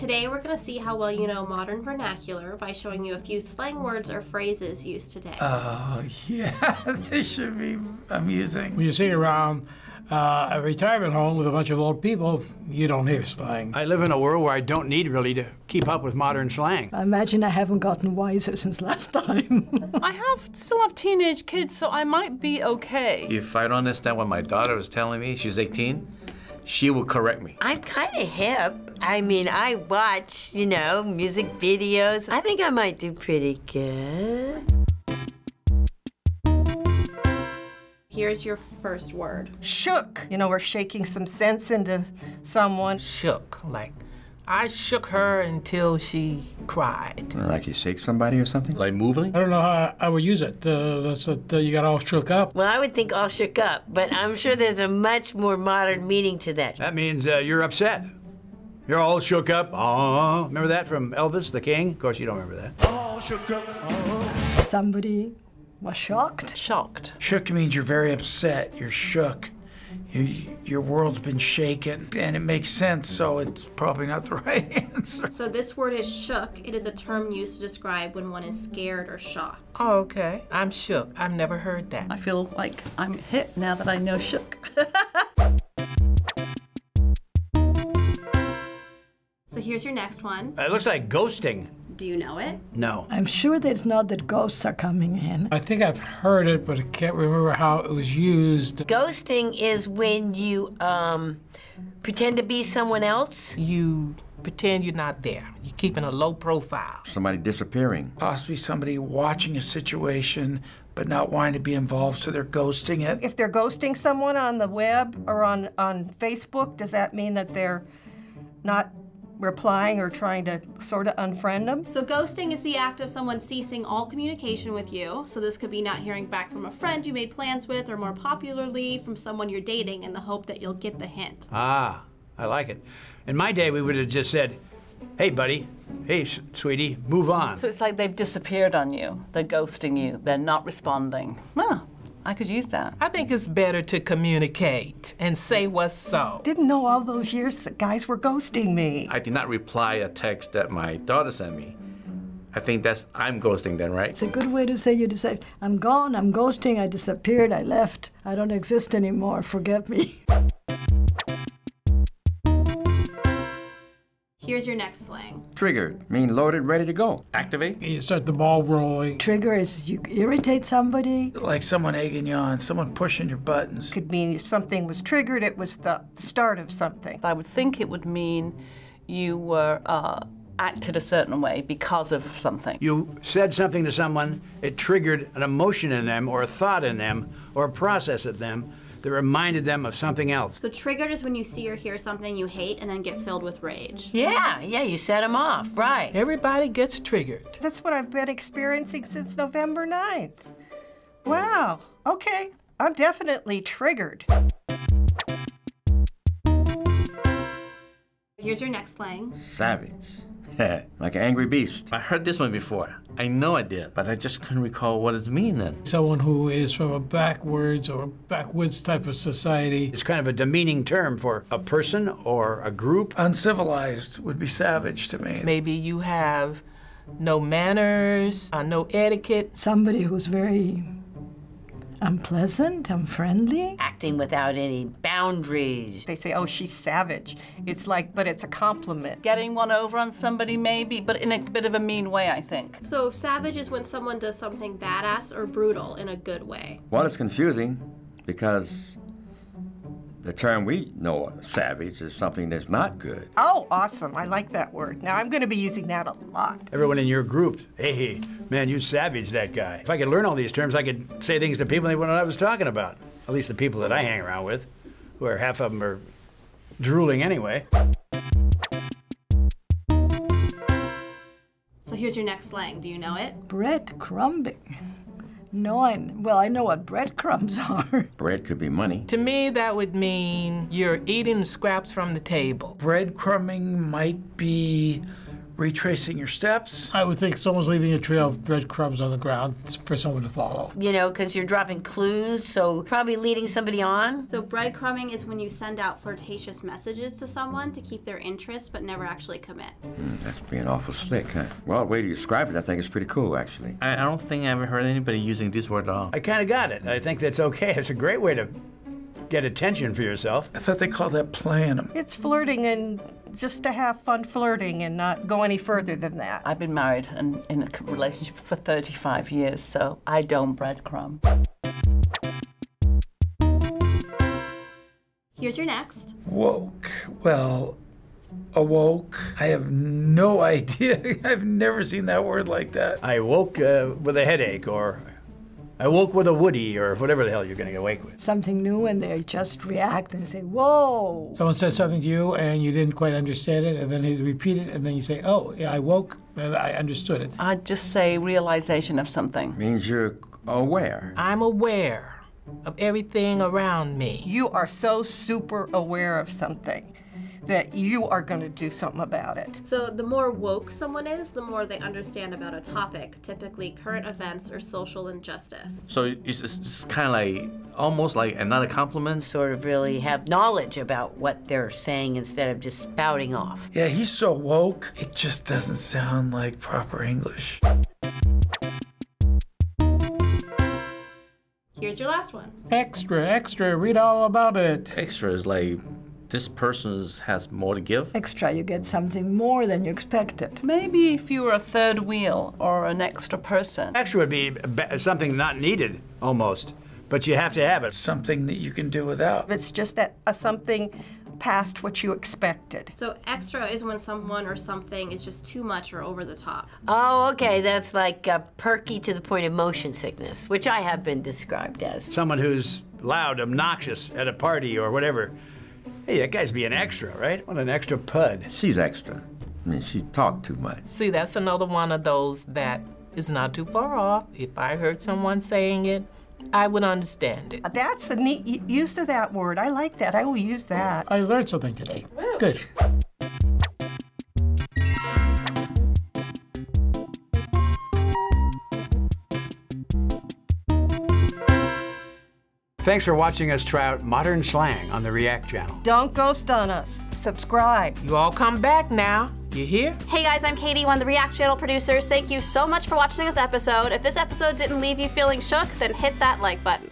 Today we're going to see how well you know modern vernacular by showing you a few slang words or phrases used today. Oh, yeah, this should be amusing. When you sit around a retirement home with a bunch of old people, you don't hear slang. I live in a world where I don't need really to keep up with modern slang. I imagine I haven't gotten wiser since last time. still have teenage kids, so I might be okay. If I don't understand what my daughter is telling me, she's 18, she will correct me. I'm kind of hip. I mean, I watch, you know, music videos. I think I might do pretty good. Here's your first word. Shook. You know, we're shaking some sense into someone. Shook, like I shook her until she cried. Like you shake somebody or something? Like moving? I don't know how I would use it. That's what you got all shook up. Well, I would think all shook up, but I'm sure there's a much more modern meaning to that. That means you're upset. You're all shook up. Oh, remember that from Elvis the King? Of course, you don't remember that. All shook up. Oh. Somebody was shocked. Shocked. Shook means you're very upset. You're shook. Your world's been shaken, and it makes sense, so it's probably not the right answer. So this word is shook. It is a term used to describe when one is scared or shocked. Oh, okay. I'm shook. I've never heard that. I feel like I'm hip now that I know shook. So here's your next one. It looks like ghosting. Do you know it? No. I'm sure that it's not that ghosts are coming in. I think I've heard it, but I can't remember how it was used. Ghosting is when you pretend to be someone else. You pretend you're not there. You're keeping a low profile. Somebody disappearing. Possibly somebody watching a situation but not wanting to be involved, so they're ghosting it. If they're ghosting someone on the web or on Facebook, does that mean that they're not replying or trying to sort of unfriend them? So ghosting is the act of someone ceasing all communication with you. So this could be not hearing back from a friend you made plans with, or more popularly, from someone you're dating in the hope that you'll get the hint. Ah, I like it. In my day, we would have just said, hey, buddy, hey, sweetie, move on. So it's like they've disappeared on you. They're ghosting you. They're not responding. Well, I could use that. I think it's better to communicate and say what's so. Didn't know all those years that guys were ghosting me. I did not reply a text that my daughter sent me. I think I'm ghosting then, right? It's a good way to say you decide, I'm gone, I'm ghosting, I disappeared, I left, I don't exist anymore, forget me. Here's your next slang. Triggered, mean loaded, ready to go. Activate? You start the ball rolling. Trigger is you irritate somebody. Like someone egging you on, someone pushing your buttons. Could mean if something was triggered, it was the start of something. I would think it would mean you were acted a certain way because of something. You said something to someone, it triggered an emotion in them, or a thought in them, or a process in them that reminded them of something else. So triggered is when you see or hear something you hate and then get filled with rage. Yeah, you set them off, right. Everybody gets triggered. That's what I've been experiencing since November 9th. Wow, okay, I'm definitely triggered. Here's your next slang. Savage. Like an angry beast. I heard this one before. I know I did, but I just couldn't recall what it's meaning. Someone who is from a backwoods type of society. It's kind of a demeaning term for a person or a group. Uncivilized would be savage to me. Maybe you have no manners, no etiquette. Somebody who's very unpleasant, unfriendly. Acting without any boundaries. They say, oh, she's savage. It's like, but it's a compliment. Getting one over on somebody maybe, but in a bit of a mean way, I think. So savage is when someone does something badass or brutal in a good way. Well, it's confusing because the term we know, savage, is something that's not good. Oh, awesome. I like that word. Now, I'm going to be using that a lot. Everyone in your group, hey, man, you savaged that guy. If I could learn all these terms, I could say things to people they wouldn't know what I was talking about. At least the people that I hang around with, where half of them are drooling anyway. So here's your next slang. Do you know it? Breadcrumbing. No, I know what breadcrumbs are. Bread could be money. To me, that would mean you're eating the scraps from the table. Breadcrumbing might be retracing your steps. I would think someone's leaving a trail of breadcrumbs on the ground for someone to follow. You know, because you're dropping clues, so probably leading somebody on. So breadcrumbing is when you send out flirtatious messages to someone to keep their interest but never actually commit. That's being awful slick, huh? Well, the way you describe it, I think it's pretty cool, actually. I don't think I ever heard anybody using this word at all. I kind of got it. I think that's okay. It's a great way to get attention for yourself. I thought they called that playing them. It's flirting and just to have fun flirting and not go any further than that. I've been married and in a relationship for 35 years, so I don't breadcrumb. Here's your next. Woke. Well, awoke. I have no idea. I've never seen that word like that. I woke with a headache, or I woke with a woody, or whatever the hell you're going to get awake with. Something new, and they just react and say, whoa. Someone says something to you and you didn't quite understand it, and then they repeat it, and then you say, oh, yeah, I woke, and I understood it. I'd just say realization of something. Means you're aware. I'm aware of everything around me. You are so super aware of something that you are going to do something about it. So the more woke someone is, the more they understand about a topic, typically current events or social injustice. So it's kind of like, almost like another compliment. Sort of really have knowledge about what they're saying instead of just spouting off. Yeah, he's so woke, it just doesn't sound like proper English. Here's your last one. Extra, extra, read all about it. Extra is like, this person has more to give. Extra, you get something more than you expected. Maybe if you were a third wheel or an extra person. Extra would be something not needed, almost, but you have to have it. Something that you can do without. It's just that something past what you expected. So extra is when someone or something is just too much or over the top. Oh, okay, that's like perky to the point of motion sickness, which I have been described as. Someone who's loud, obnoxious at a party or whatever. Hey, that guy's being extra, right? What an extra pud. She's extra. I mean, she talked too much. See, that's another one of those that is not too far off. If I heard someone saying it, I would understand it. That's a neat use of that word. I like that. I will use that. I learned something today. Woo. Good. Thanks for watching us try out modern slang on the React channel. Don't ghost on us. Subscribe. You all come back now. You hear? Hey guys, I'm Katie, one of the React channel producers. Thank you so much for watching this episode. If this episode didn't leave you feeling shook, then hit that like button.